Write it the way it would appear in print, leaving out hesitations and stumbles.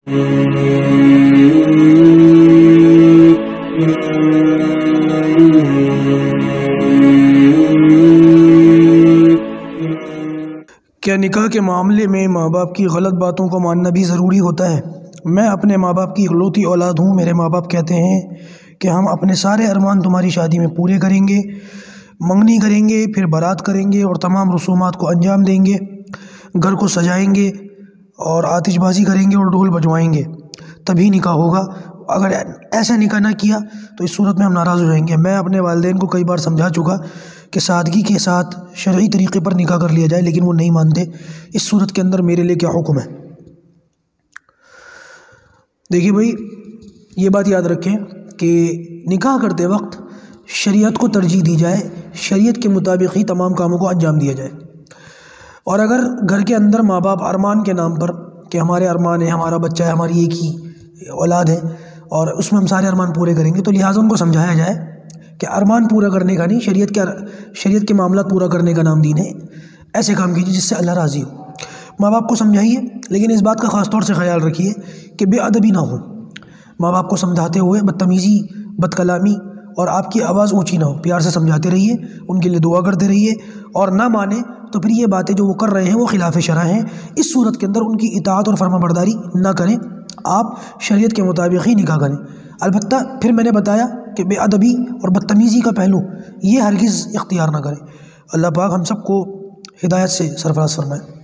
کیا نکاح کے معاملے میں ماں باپ کی غلط باتوں کو ماننا بھی ضروری ہوتا ہے؟ میں اپنے ماں باپ کی اکلوتی اولاد ہوں۔ میرے ماں باپ کہتے ہیں کہ ہم اپنے سارے ارمان تمہاری شادی میں پورے کریں گے، منگنی کریں گے، پھر بارات کریں گے اور تمام رسومات کو انجام دیں گے، گھر کو سجائیں گے اور آتش بازی کریں گے اور ڈھول بجوائیں گے، تبھی نکاح ہوگا۔ اگر ایسا نکاح نہ کیا تو اس صورت میں ہم ناراض ہو جائیں گے۔ میں اپنے والدین کو کئی بار سمجھا چکا کہ سادگی کے ساتھ شرعی طریقے پر نکاح کر لیا جائے، لیکن وہ نہیں مانتے۔ اس صورت کے اندر میرے لیے کیا حکم ہے؟ دیکھیے بھائی، یہ بات یاد رکھیں کہ نکاح کرتے وقت شریعت کو ترجیح دی جائے، شریعت کے مطابق ہی تمام کاموں کو انجام دیا جائے۔ اور اگر گھر کے اندر ماں باپ ارمان کے نام پر کہ ہمارے ارمان ہے، ہمارا بچہ ہے، ہماری ایک ہی اولاد ہے اور اس میں ہم سارے ارمان پورے کریں گے، تو لہٰذا ان کو سمجھایا جائے کہ ارمان پورا کرنے کا نہیں، شریعت کے معاملات پورا کرنے کا نام دین ہے۔ ایسے کام کیجیے جس سے اللہ راضی ہو۔ ماں باپ کو سمجھائیے، لیکن اس بات کا خاص طور سے خیال رکھیے کہ بے ادبی نہ ہو۔ ماں باپ کو سمجھاتے ہوئے بدتمیزی، بد کلامی اور آپ کی آواز اونچی نہ ہو۔ پیار سے سمجھاتے رہیے، ان کے لیے دعا کرتے رہیے، اور نہ مانے تو پھر یہ باتیں جو وہ کر رہے ہیں وہ خلاف شرع ہیں۔ اس صورت کے اندر ان کی اطاعت اور فرما برداری نہ کریں، آپ شریعت کے مطابق ہی نکاح کریں۔ البتہ پھر میں نے بتایا کہ بے ادبی اور بدتمیزی کا پہلو یہ ہرگز اختیار نہ کریں۔ اللہ پاک ہم سب کو ہدایت سے سرفراز فرمائے۔